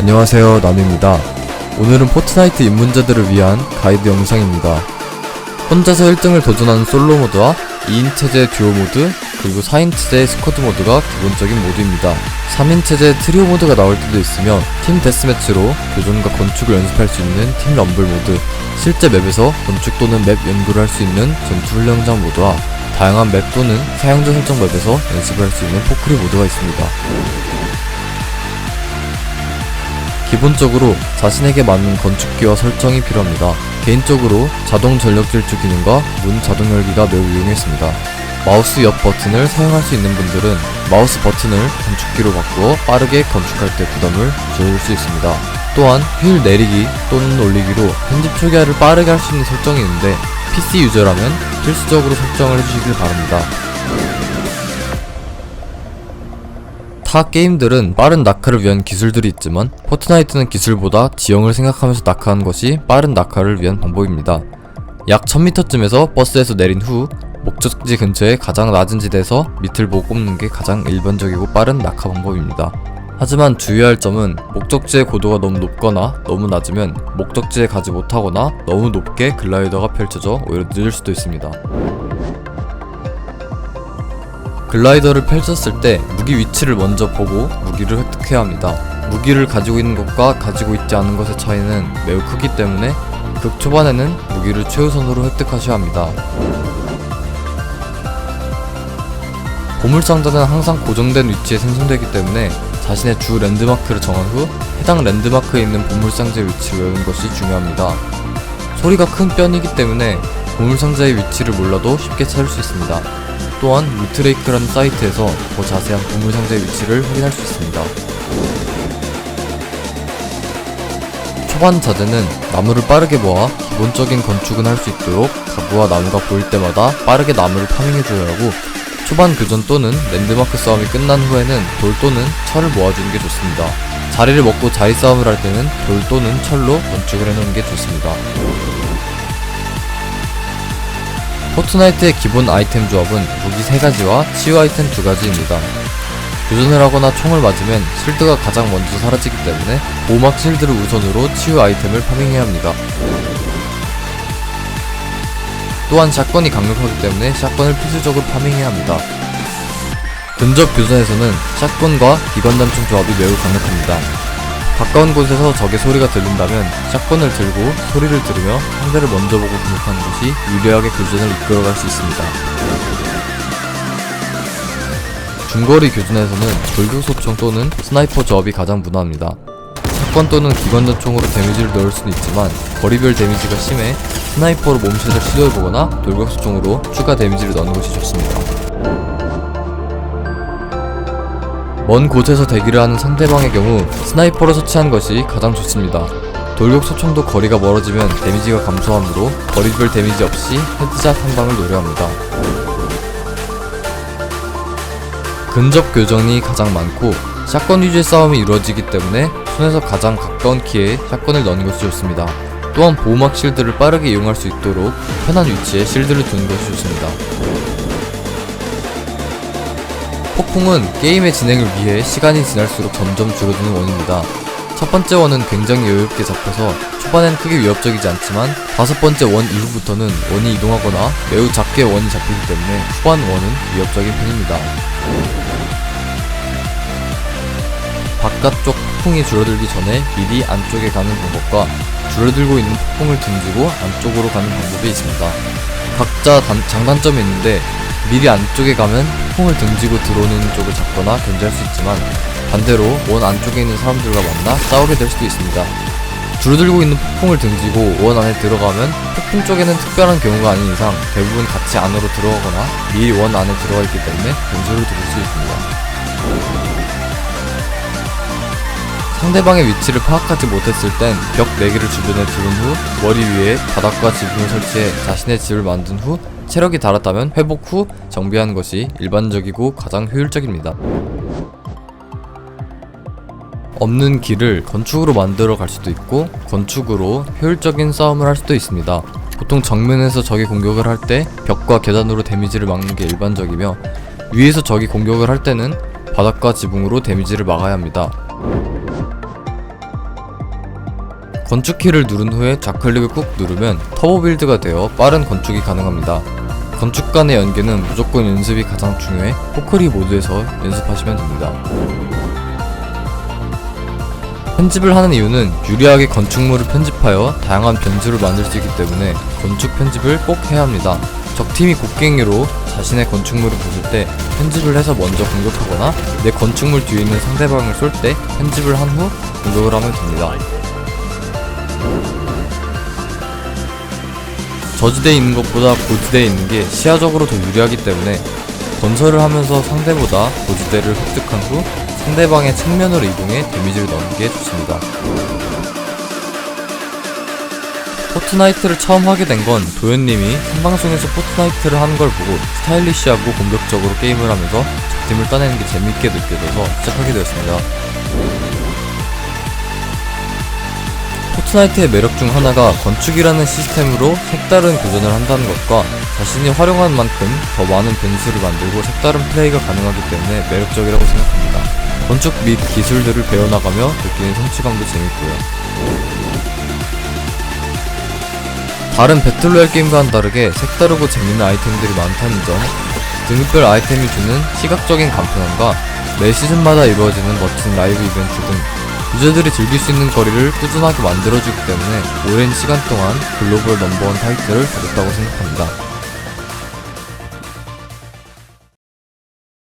안녕하세요, 나누입니다. 오늘은 포트나이트 입문자들을 위한 가이드 영상입니다. 혼자서 1등을 도전하는 솔로 모드와 2인 체제 듀오 모드, 그리고 4인 체제 스쿼드 모드가 기본적인 모드입니다. 3인 체제 트리오 모드가 나올 때도 있으며 팀 데스매치로 교전과 건축을 연습할 수 있는 팀 럼블 모드, 실제 맵에서 건축 또는 맵 연구를 할 수 있는 전투 훈련장 모드와 다양한 맵 또는 사용자 설정 맵에서 연습을 할 수 있는 포크리 모드가 있습니다. 기본적으로 자신에게 맞는 건축기와 설정이 필요합니다. 개인적으로 자동 전력 질주 기능과 문 자동 열기가 매우 유용했습니다. 마우스 옆 버튼을 사용할 수 있는 분들은 마우스 버튼을 건축기로 바꾸어 빠르게 건축할 때 부담을 줄일 수 있습니다. 또한 휠 내리기 또는 올리기로 편집 초기화를 빠르게 할 수 있는 설정이 있는데 PC 유저라면 필수적으로 설정을 해주시길 바랍니다. 타 게임들은 빠른 낙하를 위한 기술들이 있지만 포트나이트는 기술보다 지형을 생각하면서 낙하하는 것이 빠른 낙하를 위한 방법입니다. 약 1000m쯤에서 버스에서 내린 후 목적지 근처의 가장 낮은 지대에서 밑을 보고 꼽는 게 가장 일반적이고 빠른 낙하 방법입니다. 하지만 주의할 점은 목적지의 고도가 너무 높거나 너무 낮으면 목적지에 가지 못하거나 너무 높게 글라이더가 펼쳐져 오히려 늦을 수도 있습니다. 글라이더를 펼쳤을 때 무기 위치를 먼저 보고 무기를 획득해야 합니다. 무기를 가지고 있는 것과 가지고 있지 않은 것의 차이는 매우 크기 때문에 극 초반에는 무기를 최우선으로 획득하셔야 합니다. 보물상자는 항상 고정된 위치에 생성되기 때문에 자신의 주 랜드마크를 정한 후 해당 랜드마크에 있는 보물상자의 위치를 외우는 것이 중요합니다. 소리가 큰 편이기 때문에 보물상자의 위치를 몰라도 쉽게 찾을 수 있습니다. 또한 루트레이크라는 사이트에서 더 자세한 보물상자의 위치를 확인할 수 있습니다. 초반 자재는 나무를 빠르게 모아 기본적인 건축은 할 수 있도록 가구와 나무가 보일 때마다 빠르게 나무를 파밍해줘야 하고, 초반 교전 또는 랜드마크 싸움이 끝난 후에는 돌 또는 철을 모아주는 게 좋습니다. 자리를 먹고 자리 싸움을 할 때는 돌 또는 철로 건축을 해놓는 게 좋습니다. 포트나이트의 기본 아이템 조합은 무기 3가지와 치유 아이템 2가지입니다. 교전을 하거나 총을 맞으면 실드가 가장 먼저 사라지기 때문에 보호막 실드를 우선으로 치유 아이템을 파밍해야 합니다. 또한 샷건이 강력하기 때문에 샷건을 필수적으로 파밍해야 합니다. 근접 교전에서는 샷건과 기관단총 조합이 매우 강력합니다. 가까운 곳에서 적의 소리가 들린다면 샷건을 들고 소리를 들으며 상대를 먼저 보고 공격하는 것이 유리하게 교전을 이끌어갈 수 있습니다. 중거리 교전에서는 돌격소총 또는 스나이퍼 조합이 가장 무난합니다. 샷건 또는 기관단총으로 데미지를 넣을 수는 있지만 거리별 데미지가 심해 스나이퍼로 몸샷을 시도해보거나 돌격소총으로 추가 데미지를 넣는 것이 좋습니다. 먼 곳에서 대기를 하는 상대방의 경우 스나이퍼로 처치한 것이 가장 좋습니다. 돌격소총도 거리가 멀어지면 데미지가 감소하므로 거리별 데미지 없이 헤드샷 한 방을 노려합니다. 근접 교전이 가장 많고 샷건 위주의 싸움이 이루어지기 때문에 손에서 가장 가까운 키에 샷건을 넣는 것이 좋습니다. 또한 보호막 실드를 빠르게 이용할 수 있도록 편한 위치에 실드를 두는 것이 좋습니다. 폭풍은 게임의 진행을 위해 시간이 지날수록 점점 줄어드는 원입니다. 첫 번째 원은 굉장히 여유롭게 잡혀서 초반엔 크게 위협적이지 않지만 5번째 원 이후부터는 원이 이동하거나 매우 작게 원이 잡히기 때문에 후반 원은 위협적인 편입니다. 바깥쪽 폭풍이 줄어들기 전에 미리 안쪽에 가는 방법과 줄어들고 있는 폭풍을 등지고 안쪽으로 가는 방법이 있습니다. 각자 장단점이 있는데 미리 안쪽에 가면 폭풍을 등지고 들어오는 쪽을 잡거나 견제할 수 있지만 반대로 원 안쪽에 있는 사람들과 만나 싸우게 될 수도 있습니다. 줄어들고 있는 폭풍을 등지고 원 안에 들어가면 폭풍 쪽에는 특별한 경우가 아닌 이상 대부분 같이 안으로 들어가거나 미리 원 안에 들어가 있기 때문에 변수를 들을 수 있습니다. 상대방의 위치를 파악하지 못했을 땐 벽 4개를 주변에 두른 후 머리 위에 바닥과 지붕을 설치해 자신의 집을 만든 후 체력이 달았다면 회복 후 정비하는 것이 일반적이고 가장 효율적입니다. 없는 길을 건축으로 만들어 갈 수도 있고 건축으로 효율적인 싸움을 할 수도 있습니다. 보통 정면에서 적이 공격을 할 때 벽과 계단으로 데미지를 막는 게 일반적이며 위에서 적이 공격을 할 때는 바닥과 지붕으로 데미지를 막아야 합니다. 건축키를 누른 후에 좌클릭을 꾹 누르면 터보 빌드가 되어 빠른 건축이 가능합니다. 건축 간의 연계는 무조건 연습이 가장 중요해 포크리 모드에서 연습하시면 됩니다. 편집을 하는 이유는 유리하게 건축물을 편집하여 다양한 변수를 만들 수 있기 때문에 건축 편집을 꼭 해야 합니다. 적팀이 곡괭이로 자신의 건축물을 부술 때 편집을 해서 먼저 공격하거나 내 건축물 뒤에 있는 상대방을 쏠 때 편집을 한 후 공격을 하면 됩니다. 저지대에 있는 것보다 고지대에 있는 게 시야적으로 더 유리하기 때문에 건설을 하면서 상대보다 고지대를 획득한 후 상대방의 측면으로 이동해 데미지를 넣는 게 좋습니다. 포트나이트를 처음 하게 된 건 도현님이 생방송에서 포트나이트를 하는 걸 보고 스타일리시하고 공격적으로 게임을 하면서 적팀을 따내는 게 재밌게 느껴져서 시작하게 되었습니다. 포트나이트의 매력 중 하나가 건축이라는 시스템으로 색다른 교전을 한다는 것과 자신이 활용한 만큼 더 많은 변수를 만들고 색다른 플레이가 가능하기 때문에 매력적이라고 생각합니다. 건축 및 기술들을 배워나가며 느끼는 성취감도 재밌고요. 다른 배틀로얄 게임과는 다르게 색다르고 재밌는 아이템들이 많다는 점, 등급별 아이템이 주는 시각적인 간편함과 매 시즌마다 이루어지는 멋진 라이브 이벤트 등 유저들이 즐길 수 있는 거리를 꾸준하게 만들어주기 때문에 오랜 시간 동안 글로벌 넘버원 타이틀을 받았다고 생각합니다.